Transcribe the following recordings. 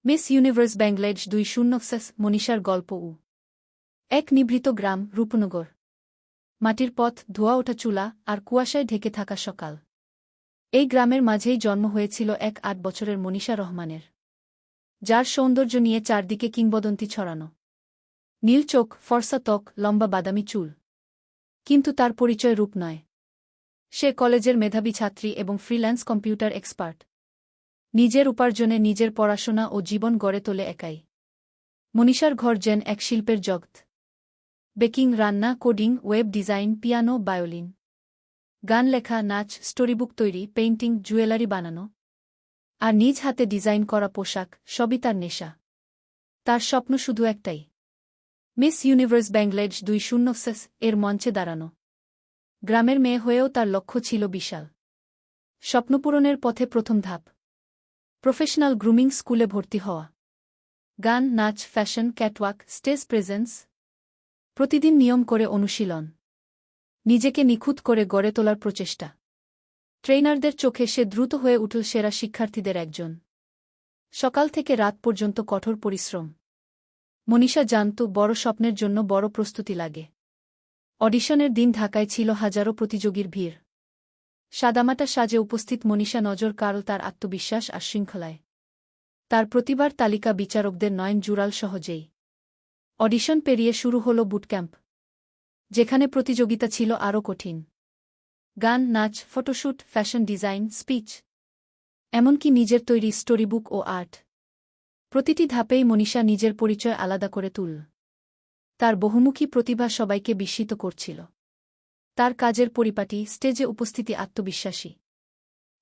Miss universe Bangladesh 2026 মনীষার গল্প এক নিভৃত গ্রাম রূপনগর। মাটির পথ, ধোয়া ওঠা চুলা আর কুয়াশায় ঢেকে থাকা সকাল। এই গ্রামের মাঝেই জন্ম হয়েছিল এক 8 বছরের মনীষা রহমানের, যার সৌন্দর্য নিয়ে চারদিকে কিংবদন্তি ছড়ানো। নীল চোখ, ফর্সা ত্বক, লম্বা বাদামি চুল। কিন্তু তার পরিচয় রূপ নয়। সে কলেজের মেধাবী ছাত্রী এবং ফ্রিল্যান্স কম্পিউটার এক্সপার্ট। নিজের উপার্জনে নিজের পড়াশোনা ও জীবন গড়ে তোলে একাই। মনীষার ঘর যেন এক শিল্পের জগৎ। বেকিং, রান্না, কোডিং, ওয়েব ডিজাইন, পিয়ানো, বায়োলিন, গান লেখা, নাচ, স্টোরিবুক তৈরি, পেইন্টিং, জুয়েলারি বানানো আর নিজ হাতে ডিজাইন করা পোশাক, সবই তার নেশা। তার স্বপ্ন শুধু একটাই, মিস ইউনিভার্স বাংলাদেশ 2026 এর মঞ্চে দাঁড়ানো। গ্রামের মেয়ে হয়েও তার লক্ষ্য ছিল বিশাল। স্বপ্নপূরণের পথে প্রথম ধাপ, প্রফেশনাল গ্রুমিং স্কুলে ভর্তি হওয়া। গান, নাচ, ফ্যাশন, ক্যাটওয়াক, স্টেজ প্রেজেন্স, প্রতিদিন নিয়ম করে অনুশীলন, নিজেকে নিখুঁত করে গড়ে তোলার প্রচেষ্টা। ট্রেনারদের চোখে সে দ্রুত হয়ে উঠল সেরা শিক্ষার্থীদের একজন। সকাল থেকে রাত পর্যন্ত কঠোর পরিশ্রম। মনীষা জানত, বড় স্বপ্নের জন্য বড় প্রস্তুতি লাগে। অডিশনের দিন ঢাকায় ছিল হাজারো প্রতিযোগীর ভিড়। সাদামাটা সাজে উপস্থিত মনীষা নজর কাড়ল তার আত্মবিশ্বাস আর শৃঙ্খলায়। তার প্রতিভার তালিকা বিচারকদের নয়ন জুড়াল সহজেই। অডিশন পেরিয়ে শুরু হল বুটক্যাম্প, যেখানে প্রতিযোগিতা ছিল আরও কঠিন। গান, নাচ, ফটোশ্যুট, ফ্যাশন ডিজাইন, স্পিচ, এমনকি নিজের তৈরি স্টোরিবুক ও আর্ট। প্রতিটি ধাপেই মনীষা নিজের পরিচয় আলাদা করে তুলল। তার বহুমুখী প্রতিভা সবাইকে বিস্মিত করছিল। তার কাজের পরিপাটি, স্টেজে উপস্থিতি আত্মবিশ্বাসী,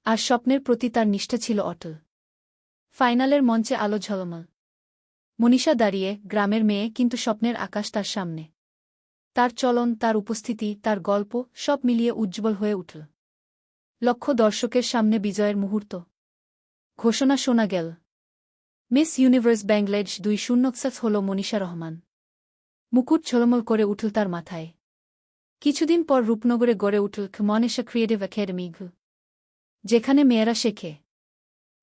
আর স্বপ্নের প্রতি তার নিষ্ঠা ছিল অটল। ফাইনালের মঞ্চে আলো ঝলমল। মনীষা দাঁড়িয়ে, গ্রামের মেয়ে, কিন্তু স্বপ্নের আকাশ তার সামনে। তার চলন, তার উপস্থিতি, তার গল্প, সব মিলিয়ে উজ্জ্বল হয়ে উঠল। লক্ষ দর্শকের সামনে বিজয়ের মুহূর্ত। ঘোষণা শোনা গেল, মিস ইউনিভার্স বাংলাদেশ 2026 হল মনীষা রহমান। মুকুট ঝলমল করে উঠল তার মাথায়। কিছুদিন পর রূপনগরে গড়ে উঠল মনীষা ক্রিয়েটিভ একাডেমি, যেখানে মেয়েরা শেখে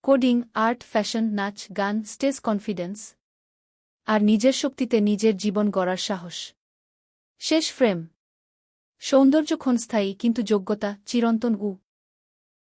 কোডিং, আর্ট, ফ্যাশন, নাচ, গান, স্টেজ কনফিডেন্স আর নিজের শক্তিতে নিজের জীবন গড়ার সাহস। শেষ ফ্রেম, সৌন্দর্য ক্ষণস্থায়ী, কিন্তু যোগ্যতা চিরন্তন।